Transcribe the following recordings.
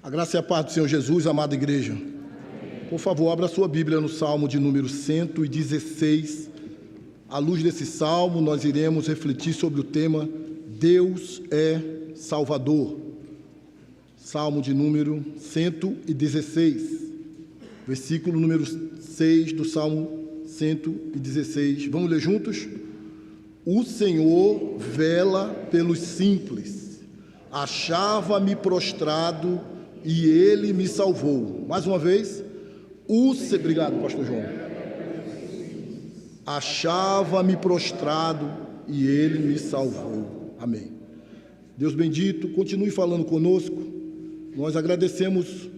A graça e a paz do Senhor Jesus, amada igreja. Por favor, abra sua Bíblia no Salmo de número 116. À luz desse Salmo, nós iremos refletir sobre o tema Deus é Salvador. Salmo de número 116, versículo número 6 do Salmo 116. Vamos ler juntos? O Senhor vela pelos simples, achava-me prostrado e Ele me salvou. Mais uma vez, obrigado, pastor João. Achava-me prostrado e Ele me salvou. Amém. Deus bendito, continue falando conosco. Nós agradecemos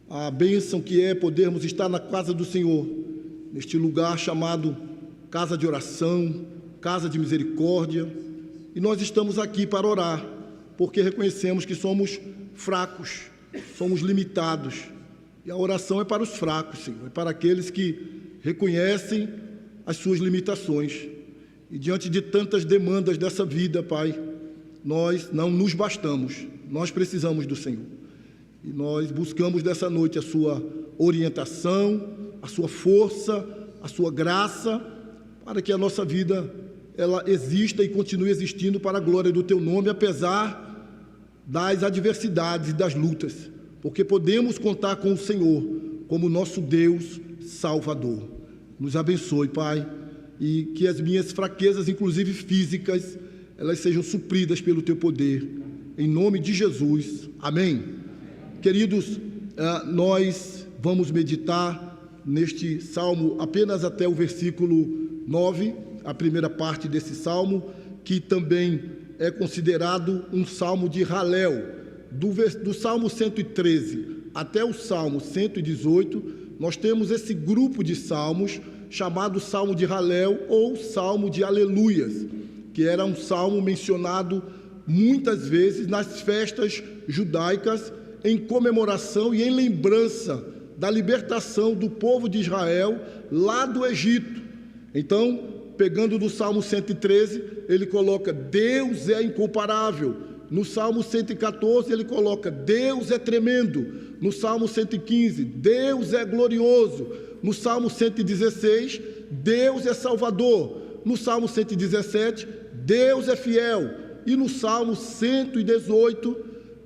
a bênção que é podermos estar na casa do Senhor, neste lugar chamado casa de oração, casa de misericórdia, e nós estamos aqui para orar, porque reconhecemos que somos fracos, somos limitados, e a oração é para os fracos, Senhor, é para aqueles que reconhecem as suas limitações, e diante de tantas demandas dessa vida, Pai, nós não nos bastamos, nós precisamos do Senhor, e nós buscamos dessa noite a sua orientação, a sua força, a sua graça, para que a nossa vida ela exista e continue existindo para a glória do Teu nome, apesar das adversidades e das lutas, porque podemos contar com o Senhor como nosso Deus Salvador. Nos abençoe, Pai, e que as minhas fraquezas, inclusive físicas, elas sejam supridas pelo Teu poder, em nome de Jesus. Amém. Queridos, nós vamos meditar neste salmo apenas até o versículo 9, a primeira parte desse salmo, que também é considerado um salmo de Halel. Do salmo 113 até o salmo 118, nós temos esse grupo de salmos chamado salmo de Halel ou salmo de aleluias, que era um salmo mencionado muitas vezes nas festas judaicas em comemoração e em lembrança da libertação do povo de Israel lá do Egito. Então, pegando do Salmo 113, ele coloca Deus é incomparável. No Salmo 114, ele coloca Deus é tremendo. No Salmo 115, Deus é glorioso. No Salmo 116, Deus é salvador. No Salmo 117, Deus é fiel. E no Salmo 118,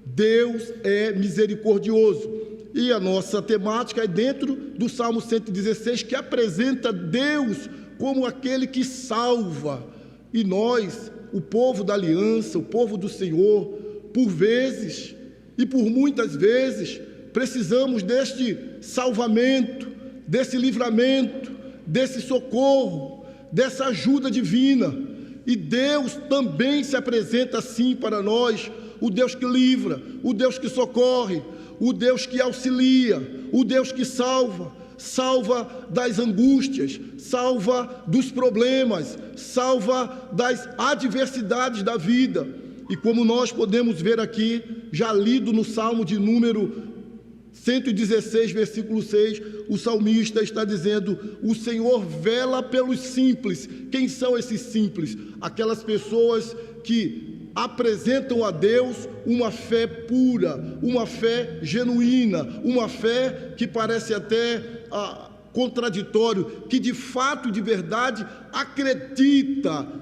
Deus é misericordioso. E a nossa temática é dentro do Salmo 116, que apresenta Deus como aquele que salva, e nós, o povo da aliança, o povo do Senhor, por vezes, e por muitas vezes, precisamos deste salvamento, desse livramento, desse socorro, dessa ajuda divina, e Deus também se apresenta assim para nós, o Deus que livra, o Deus que socorre, o Deus que auxilia, o Deus que salva das angústias, salva dos problemas, salva das adversidades da vida. E como nós podemos ver aqui, já lido no Salmo de número 116, versículo 6, o salmista está dizendo, o Senhor vela pelos simples. Quem são esses simples? Aquelas pessoas que apresentam a Deus uma fé pura, uma fé genuína, uma fé que parece até contraditório, que de fato, de verdade,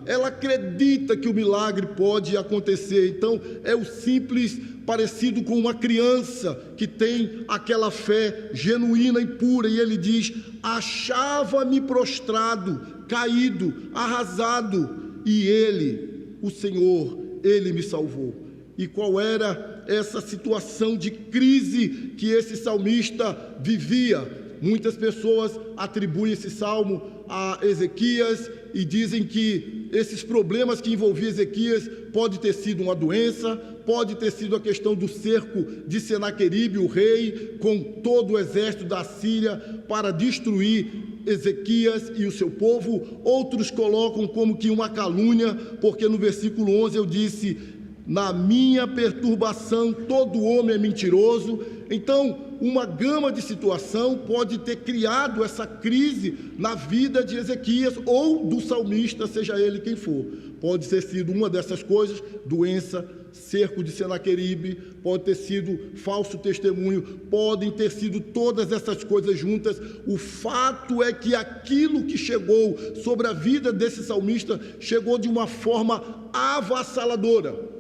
ela acredita que o milagre pode acontecer. Então, é o simples parecido com uma criança que tem aquela fé genuína e pura, e ele diz, achava-me prostrado, caído, arrasado, e ele, o Senhor, Ele me salvou. E qual era essa situação de crise que esse salmista vivia? Muitas pessoas atribuem esse salmo a Ezequias e dizem que esses problemas que envolviam Ezequias pode ter sido uma doença, pode ter sido a questão do cerco de Senaqueribe, o rei, com todo o exército da Síria para destruir Ezequias e o seu povo. Outros colocam como que uma calúnia, porque no versículo 11 eu disse, na minha perturbação todo homem é mentiroso. Então, uma gama de situação pode ter criado essa crise na vida de Ezequias ou do salmista, seja ele quem for. Pode ter sido uma dessas coisas, doença, cerco de Senaqueribe, pode ter sido falso testemunho, podem ter sido todas essas coisas juntas. O fato é que aquilo que chegou sobre a vida desse salmista chegou de uma forma avassaladora.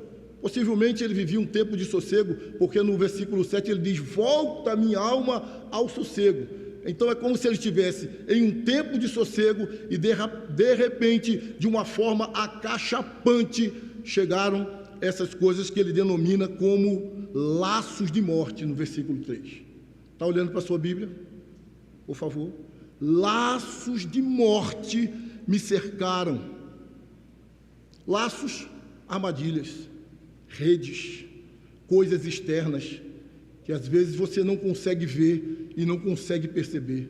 Possivelmente ele vivia um tempo de sossego, porque no versículo 7 ele diz: volta minha alma ao sossego. Então é como se ele estivesse em um tempo de sossego e de repente, de uma forma acachapante, chegaram essas coisas que ele denomina como laços de morte, no versículo 3. Está olhando para a sua Bíblia? Por favor. Laços de morte me cercaram. Laços, armadilhas, redes, coisas externas, que às vezes você não consegue ver e não consegue perceber.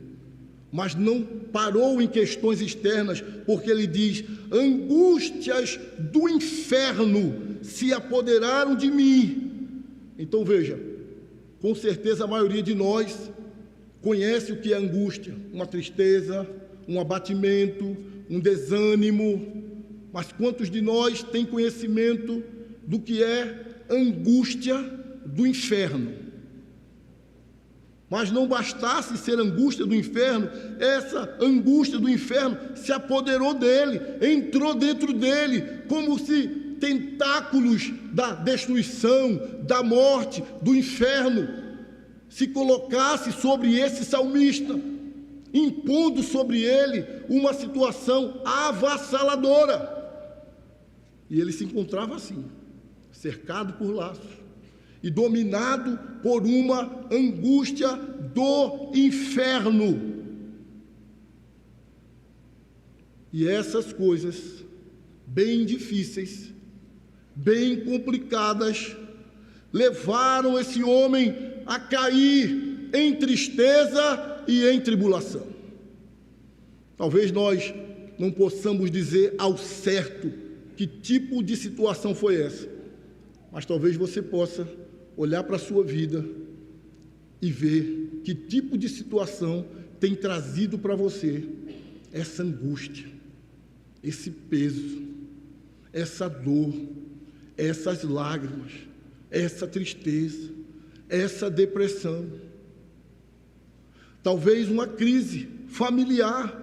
Mas não parou em questões externas, porque ele diz: angústias do inferno se apoderaram de mim. Então veja, com certeza a maioria de nós conhece o que é angústia, uma tristeza, um abatimento, um desânimo, mas quantos de nós têm conhecimento do que é angústia do inferno? Mas não bastasse ser angústia do inferno, essa angústia do inferno se apoderou dele, entrou dentro dele, como se tentáculos da destruição, da morte, do inferno, se colocasse sobre esse salmista, impondo sobre ele uma situação avassaladora. E ele se encontrava assim, cercado por laços e dominado por uma angústia do inferno. E essas coisas bem difíceis, bem complicadas, levaram esse homem a cair em tristeza e em tribulação. Talvez nós não possamos dizer ao certo que tipo de situação foi essa, mas talvez você possa olhar para a sua vida e ver que tipo de situação tem trazido para você essa angústia, esse peso, essa dor, essas lágrimas, essa tristeza, essa depressão. Talvez uma crise familiar,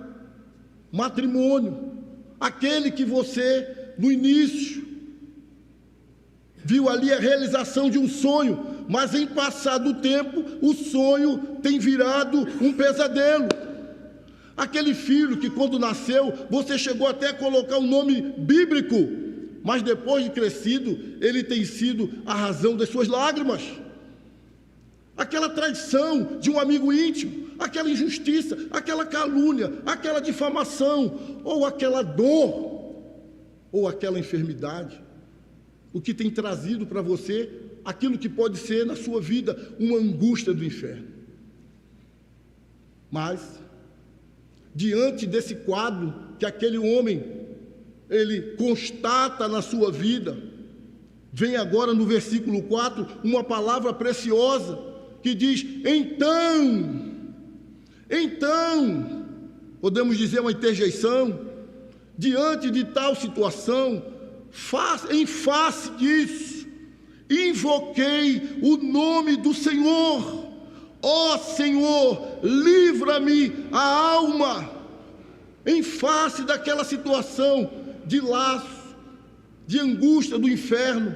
matrimônio, aquele que você, no início, viu ali a realização de um sonho, mas em passado tempo, o sonho tem virado um pesadelo. Aquele filho que quando nasceu, você chegou até a colocar um nome bíblico, mas depois de crescido, ele tem sido a razão das suas lágrimas. Aquela traição de um amigo íntimo, aquela injustiça, aquela calúnia, aquela difamação, ou aquela dor, ou aquela enfermidade, o que tem trazido para você aquilo que pode ser na sua vida uma angústia do inferno. Mas, diante desse quadro que aquele homem, ele constata na sua vida, vem agora no versículo 4, uma palavra preciosa, que diz: então, podemos dizer uma interjeição, diante de tal situação, em face disso, invoquei o nome do Senhor. Ó Senhor, livra-me a alma. Em face daquela situação de laço, de angústia do inferno,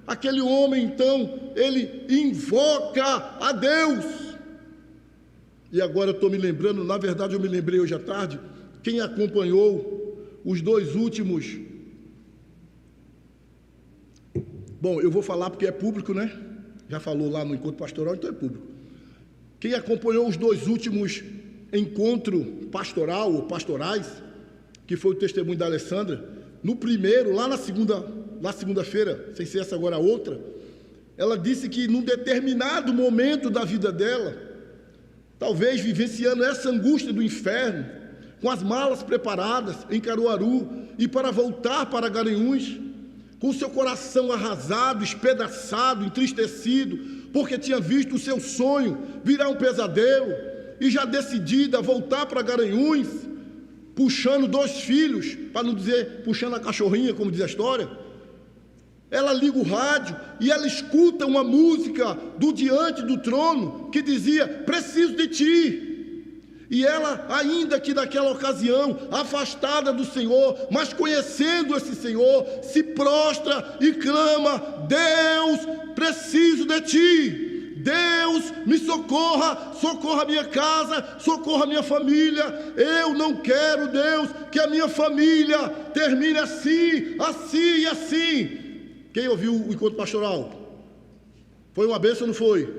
aquele homem então, ele invoca a Deus. E agora eu estou me lembrando, na verdade eu me lembrei hoje à tarde, quem acompanhou os dois últimos. Bom, eu vou falar porque é público, né? Já falou lá no encontro pastoral, então é público. Quem acompanhou os dois últimos encontros pastoral ou pastorais, que foi o testemunho da Alessandra, no primeiro, lá na segunda-feira, sem ser essa agora a outra, ela disse que num determinado momento da vida dela, talvez vivenciando essa angústia do inferno, com as malas preparadas em Caruaru e para voltar para Garanhuns, com seu coração arrasado, espedaçado, entristecido, porque tinha visto o seu sonho virar um pesadelo, e já decidida a voltar para Garanhuns, puxando 2 filhos, para não dizer puxando a cachorrinha, como diz a história, ela liga o rádio e ela escuta uma música do Diante do Trono que dizia: preciso de ti. E ela, ainda que naquela ocasião, afastada do Senhor, mas conhecendo esse Senhor, se prostra e clama: Deus, preciso de ti. Deus, me socorra, socorra a minha casa, socorra a minha família. Eu não quero, Deus, que a minha família termine assim, assim e assim. Quem ouviu o encontro pastoral? Foi uma bênção, não foi?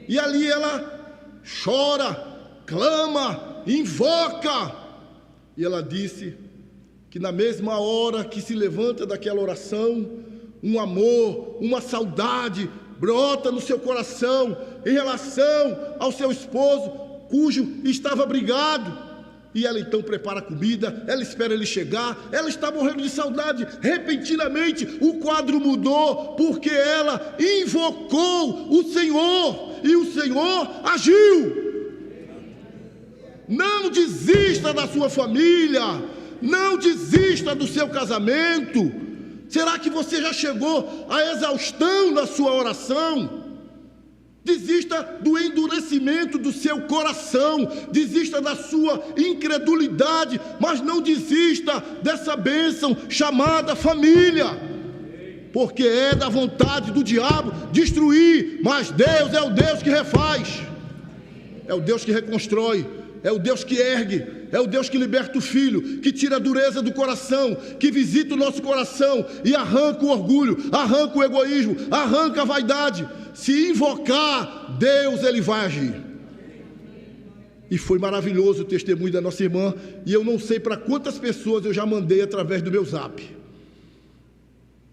E ali ela chora, clama, invoca. E ela disse que na mesma hora que se levanta daquela oração, um amor, uma saudade brota no seu coração em relação ao seu esposo, cujo estava brigado. E ela então prepara a comida, ela espera ele chegar, ela está morrendo de saudade. Repentinamente o quadro mudou, porque ela invocou o Senhor, e o Senhor agiu. Não desista da sua família, não desista do seu casamento. Será que você já chegou à exaustão na sua oração? Desista do endurecimento do seu coração, desista da sua incredulidade, mas não desista dessa bênção chamada família, porque é da vontade do diabo destruir, mas Deus é o Deus que refaz, é o Deus que reconstrói, é o Deus que ergue, é o Deus que liberta o filho, que tira a dureza do coração, que visita o nosso coração e arranca o orgulho, arranca o egoísmo, arranca a vaidade. Se invocar Deus, Ele vai agir. E foi maravilhoso o testemunho da nossa irmã, e eu não sei para quantas pessoas eu já mandei através do meu zap.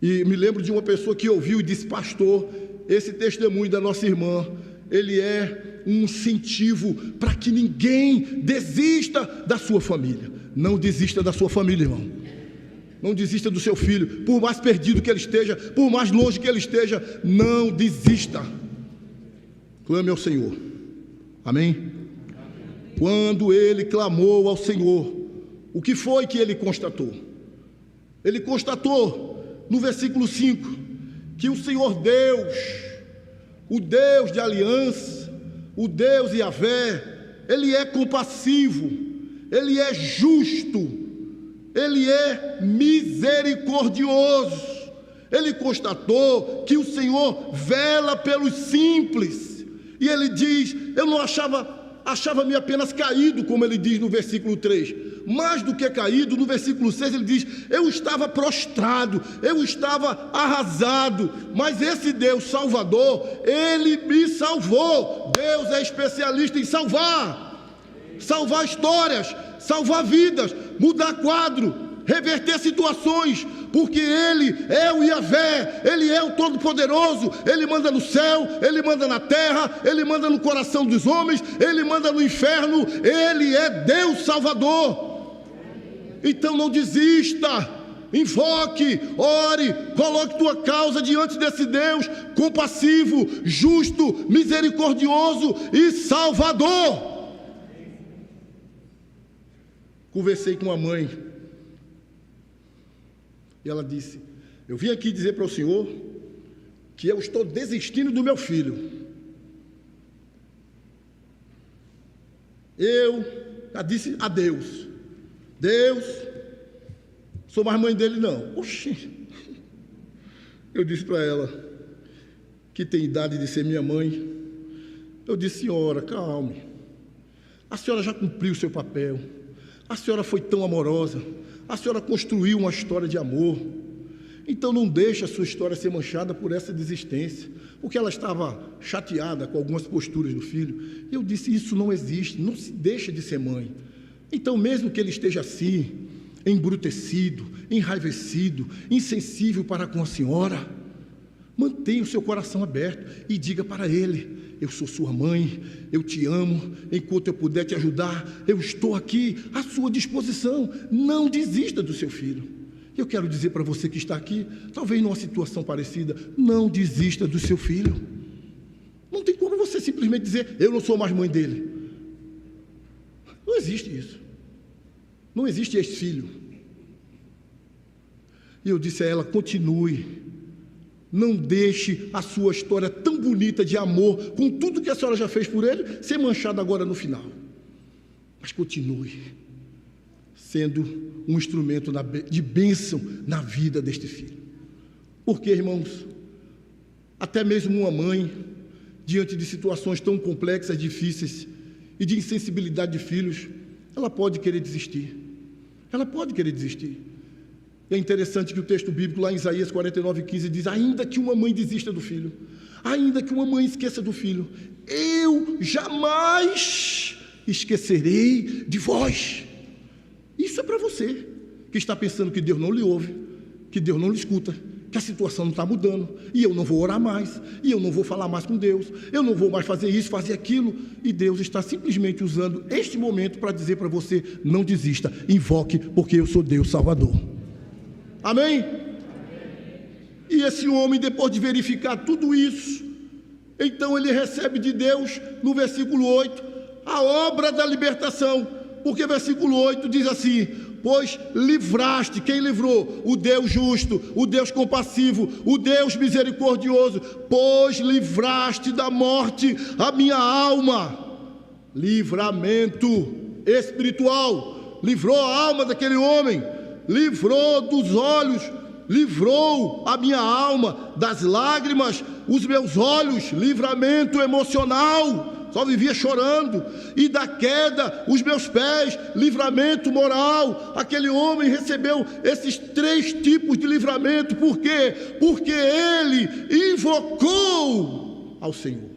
E me lembro de uma pessoa que ouviu e disse: pastor, esse testemunho da nossa irmã, ele é um incentivo para que ninguém desista da sua família. Não desista da sua família, irmão. Não desista do seu filho, por mais perdido que ele esteja, por mais longe que ele esteja, não desista. Clame ao Senhor. Amém? Quando ele clamou ao Senhor, o que foi que ele constatou? Ele constatou no versículo 5 que o Senhor Deus, o Deus de aliança, o Deus Yahvé, Ele é compassivo, Ele é justo, Ele é misericordioso. Ele constatou que o Senhor vela pelos simples, e ele diz: eu não achava-me apenas caído, como ele diz no versículo 3, mais do que caído. No versículo 6 ele diz: eu estava prostrado, eu estava arrasado, mas esse Deus Salvador, Ele me salvou. Deus é especialista em salvar histórias, salvar vidas, mudar quadro, reverter situações, porque Ele é o Yahvé, Ele é o Todo-Poderoso. Ele manda no céu, Ele manda na terra, Ele manda no coração dos homens, Ele manda no inferno. Ele é Deus Salvador. Então não desista, invoque, ore, coloque tua causa diante desse Deus compassivo, justo, misericordioso e salvador. Conversei com uma mãe e ela disse: eu vim aqui dizer para o senhor que eu estou desistindo do meu filho. Eu já disse a Deus: Deus, sou mais mãe dele não. Oxi. Eu disse para ela, que tem idade de ser minha mãe, eu disse: senhora, calme, a senhora já cumpriu o seu papel, a senhora foi tão amorosa, a senhora construiu uma história de amor, então não deixe a sua história ser manchada por essa desistência, porque ela estava chateada com algumas posturas do filho. E eu disse: isso não existe, não se deixa de ser mãe. Então, mesmo que ele esteja assim, embrutecido, enraivecido, insensível para com a senhora, mantenha o seu coração aberto e diga para ele: eu sou sua mãe, eu te amo, enquanto eu puder te ajudar, eu estou aqui à sua disposição. Não desista do seu filho. Eu quero dizer para você que está aqui, talvez numa situação parecida, não desista do seu filho. Não tem como você simplesmente dizer: eu não sou mais mãe dele. Não existe isso. Não existe ex-filho. E eu disse a ela: continue, Não deixe a sua história tão bonita de amor, com tudo que a senhora já fez por ele, ser manchada agora no final. Mas continue sendo um instrumento de bênção na vida deste filho. Porque, irmãos, até mesmo uma mãe, diante de situações tão complexas, difíceis e de insensibilidade de filhos, ela pode querer desistir. Ela pode querer desistir. É interessante que o texto bíblico lá em Isaías 49:15 diz: ainda que uma mãe desista do filho, ainda que uma mãe esqueça do filho, eu jamais esquecerei de vós. Isso é para você que está pensando que Deus não lhe ouve, que Deus não lhe escuta, que a situação não está mudando, e eu não vou orar mais, e eu não vou falar mais com Deus, eu não vou mais fazer isso, fazer aquilo, e Deus está simplesmente usando este momento para dizer para você: não desista, invoque, porque eu sou Deus Salvador. Amém? E esse homem, depois de verificar tudo isso, então ele recebe de Deus, no versículo 8, a obra da libertação, porque versículo 8 diz assim: pois livraste, quem livrou? O Deus justo, o Deus compassivo, o Deus misericordioso, pois livraste da morte a minha alma. Livramento espiritual, livrou a alma daquele homem, livrou dos olhos, livrou a minha alma das lágrimas, os meus olhos, livramento emocional, só vivia chorando, e da queda, os meus pés, livramento moral. Aquele homem recebeu esses 3 tipos de livramento. Por quê? Porque ele invocou ao Senhor,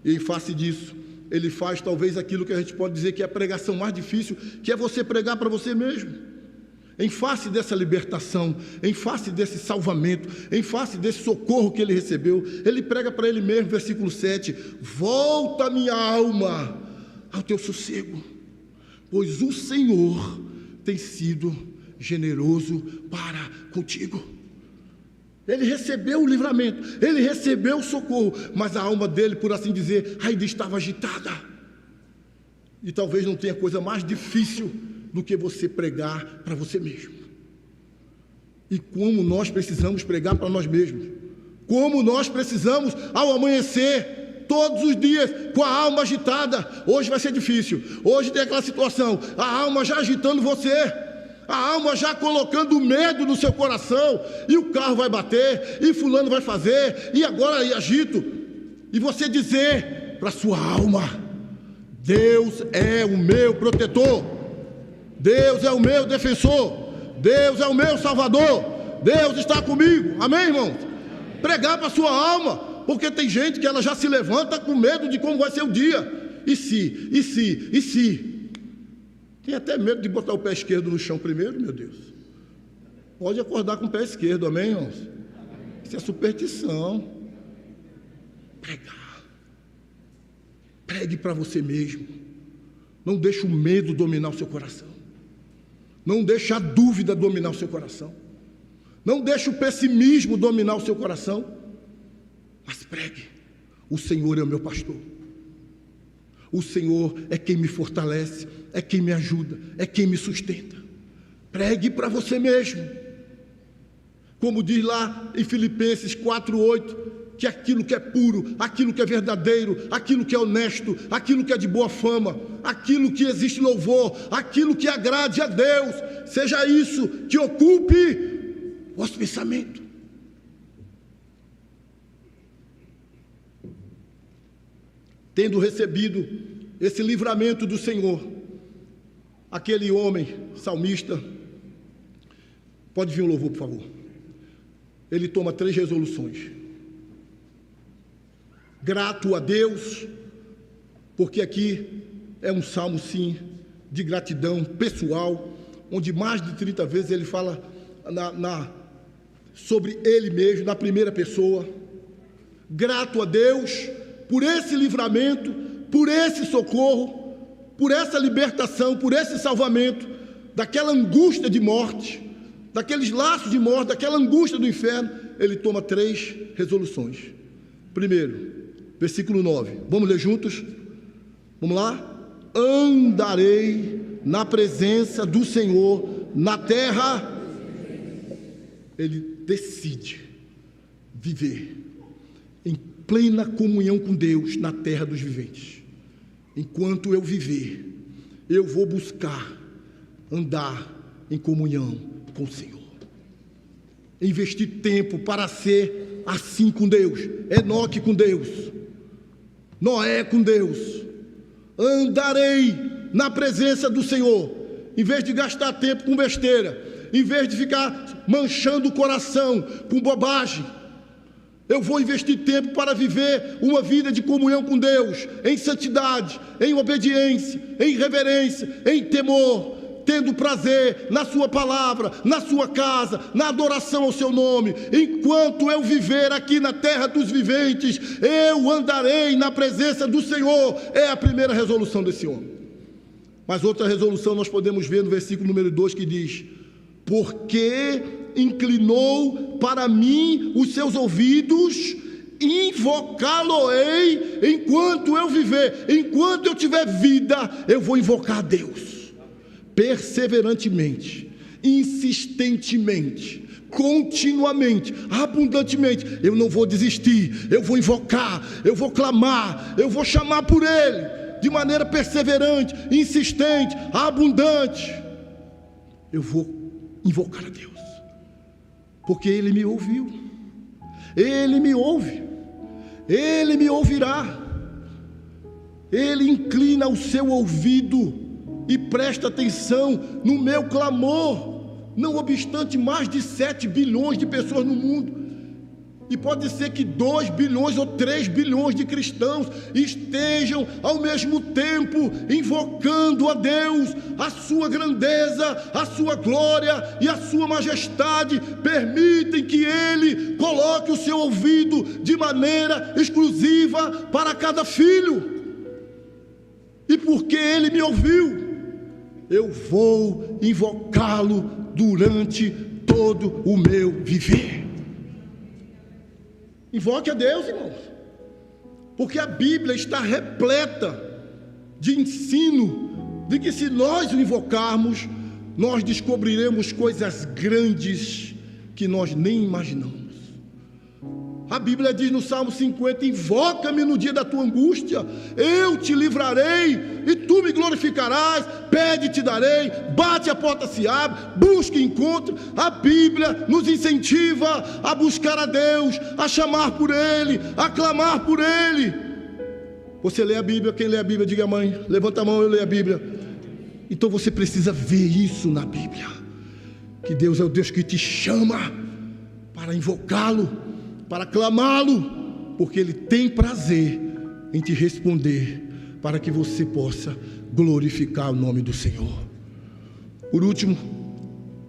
e em face disso, ele faz talvez aquilo que a gente pode dizer que é a pregação mais difícil, que é você pregar para você mesmo. Em face dessa libertação, em face desse salvamento, em face desse socorro que ele recebeu, ele prega para ele mesmo, versículo 7, volta minha alma ao teu sossego, pois o Senhor tem sido generoso para contigo. Ele recebeu o livramento, ele recebeu o socorro, mas a alma dele, por assim dizer, ainda estava agitada. E talvez não tenha coisa mais difícil do que você pregar para você mesmo. E como nós precisamos pregar para nós mesmos, como nós precisamos ao amanhecer, todos os dias, com a alma agitada. Hoje vai ser difícil, hoje tem aquela situação, a alma já agitando você, a alma já colocando medo no seu coração, e o carro vai bater, e fulano vai fazer, e agora e agito, e você dizer para a sua alma: Deus é o meu protetor, Deus é o meu defensor, Deus é o meu salvador, Deus está comigo. Amém, irmãos? Pregar para a sua alma, porque tem gente que ela já se levanta com medo de como vai ser o dia. E se? Tem até medo de botar o pé esquerdo no chão primeiro, meu Deus. Pode acordar com o pé esquerdo, amém, irmãos? Isso é superstição. Pregar. Pregue para você mesmo. Não deixe o medo dominar o seu coração. Não deixe a dúvida dominar o seu coração. Não deixe o pessimismo dominar o seu coração. Mas pregue: o Senhor é o meu pastor. O Senhor é quem me fortalece, é quem me ajuda, é quem me sustenta. Pregue para você mesmo. Como diz lá em Filipenses 4:8, que aquilo que é puro, aquilo que é verdadeiro, aquilo que é honesto, aquilo que é de boa fama, aquilo que existe louvor, aquilo que agrade a Deus, seja isso que ocupe o vosso pensamento. Tendo recebido esse livramento do Senhor, aquele homem salmista, pode vir o louvor, por favor, ele toma 3 resoluções. Grato a Deus, porque aqui é um salmo, sim, de gratidão pessoal, onde mais de 30 vezes ele fala sobre ele mesmo, na primeira pessoa. Grato a Deus por esse livramento, por esse socorro, por essa libertação, por esse salvamento, daquela angústia de morte, daqueles laços de morte, daquela angústia do inferno. Ele toma 3 resoluções. Primeiro, versículo 9, vamos ler juntos? Vamos lá? Andarei na presença do Senhor na terra. Ele decide viver em plena comunhão com Deus na terra dos viventes. Enquanto eu viver, eu vou buscar andar em comunhão com o Senhor. Investir tempo para ser assim com Deus. Enoque com Deus. Noé com Deus. Andarei na presença do Senhor. Em vez de gastar tempo com besteira, em vez de ficar manchando o coração com bobagem, eu vou investir tempo para viver uma vida de comunhão com Deus, em santidade, em obediência, em reverência, em temor, tendo prazer na sua palavra, na sua casa, na adoração ao seu nome. Enquanto eu viver aqui na terra dos viventes, eu andarei na presença do Senhor. É a primeira resolução desse homem. Mas outra resolução nós podemos ver no versículo número 2, que diz: porque inclinou para mim os seus ouvidos, invocá-lo-ei enquanto eu viver. Enquanto eu tiver vida, eu vou invocar a Deus. Perseverantemente, insistentemente, continuamente, abundantemente. Eu não vou desistir, eu vou invocar, eu vou clamar, eu vou chamar por Ele, de maneira perseverante, insistente, abundante. Eu vou invocar a Deus, porque Ele me ouviu, Ele me ouve, Ele me ouvirá. Ele inclina o seu ouvido e presta atenção no meu clamor, não obstante mais de 7 bilhões de pessoas no mundo, e pode ser que 2 bilhões ou 3 bilhões de cristãos estejam ao mesmo tempo invocando a Deus, a sua grandeza, a sua glória e a sua majestade. Permitem que Ele coloque o seu ouvido de maneira exclusiva para cada filho, e porque Ele me ouviu, eu vou invocá-lo durante todo o meu viver. Invoque a Deus, irmãos, porque a Bíblia está repleta de ensino de que se nós o invocarmos, nós descobriremos coisas grandes que nós nem imaginamos. A Bíblia diz no Salmo 50: invoca-me no dia da tua angústia, eu te livrarei e tu me glorificarás. Pede e te darei, bate a porta se abre, busca e encontra. A Bíblia nos incentiva a buscar a Deus, a chamar por Ele, a clamar por Ele. Você lê a Bíblia? Quem lê a Bíblia, diga mãe, levanta a mão, eu leio a Bíblia. Então você precisa ver isso na Bíblia, que Deus é o Deus que te chama para invocá-lo, para clamá-lo, porque Ele tem prazer em te responder, para que você possa glorificar o nome do Senhor. Por último,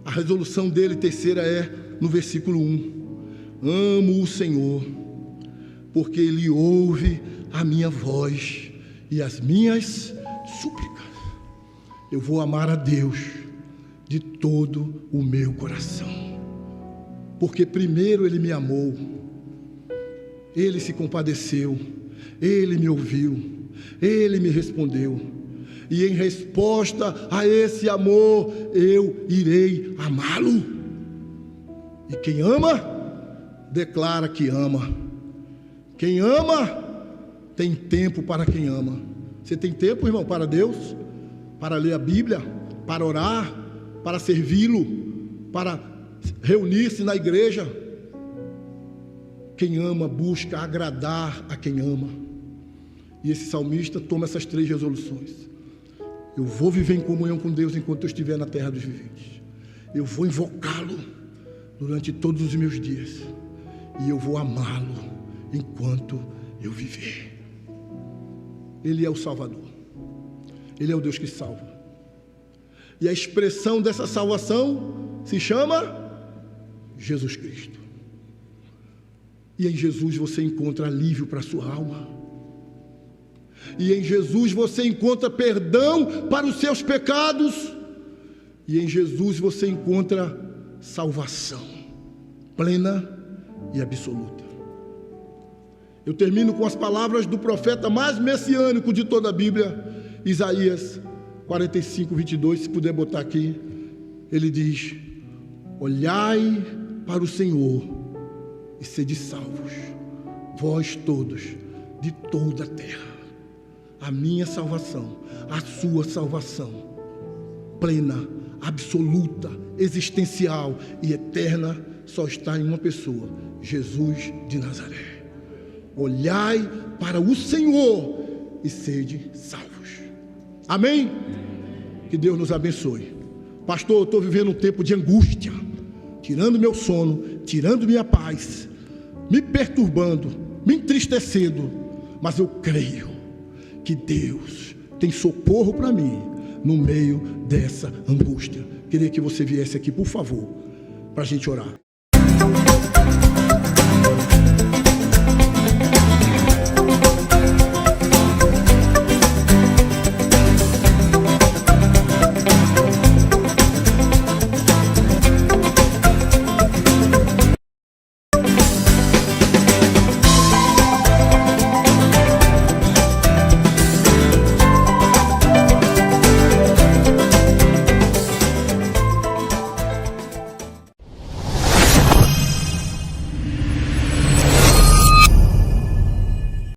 a resolução dele, terceira, é no versículo 1: amo o Senhor, porque Ele ouve a minha voz e as minhas súplicas. Eu vou amar a Deus de todo o meu coração, porque primeiro Ele me amou, Ele se compadeceu, Ele me ouviu, Ele me respondeu, e em resposta a esse amor, eu irei amá-lo. E quem ama, declara que ama. Quem ama, tem tempo para quem ama. Você tem tempo, irmão, para Deus? Para ler a Bíblia? Para orar? Para servi-lo? Para reunir-se na igreja? Quem ama busca agradar a quem ama. E esse salmista toma essas 3 resoluções. Eu vou viver em comunhão com Deus enquanto eu estiver na terra dos viventes. Eu vou invocá-lo durante todos os meus dias. E eu vou amá-lo enquanto eu viver. Ele é o Salvador. Ele é o Deus que salva. E a expressão dessa salvação se chama Jesus Cristo. E em Jesus você encontra alívio para a sua alma. E em Jesus você encontra perdão para os seus pecados. E em Jesus você encontra salvação plena e absoluta. Eu termino com as palavras do profeta mais messiânico de toda a Bíblia, Isaías 45, 22, se puder botar aqui. Ele diz: olhai para o Senhor e sede salvos, vós todos, de toda a terra. A minha salvação, a sua salvação, plena, absoluta, existencial e eterna, só está em uma pessoa: Jesus de Nazaré. Olhai para o Senhor e sede salvos. Amém? Que Deus nos abençoe. Pastor, eu estou vivendo um tempo de angústia, tirando meu sono, tirando minha paz, me perturbando, me entristecendo, mas eu creio que Deus tem socorro para mim no meio dessa angústia. Queria que você viesse aqui, por favor, para a gente orar.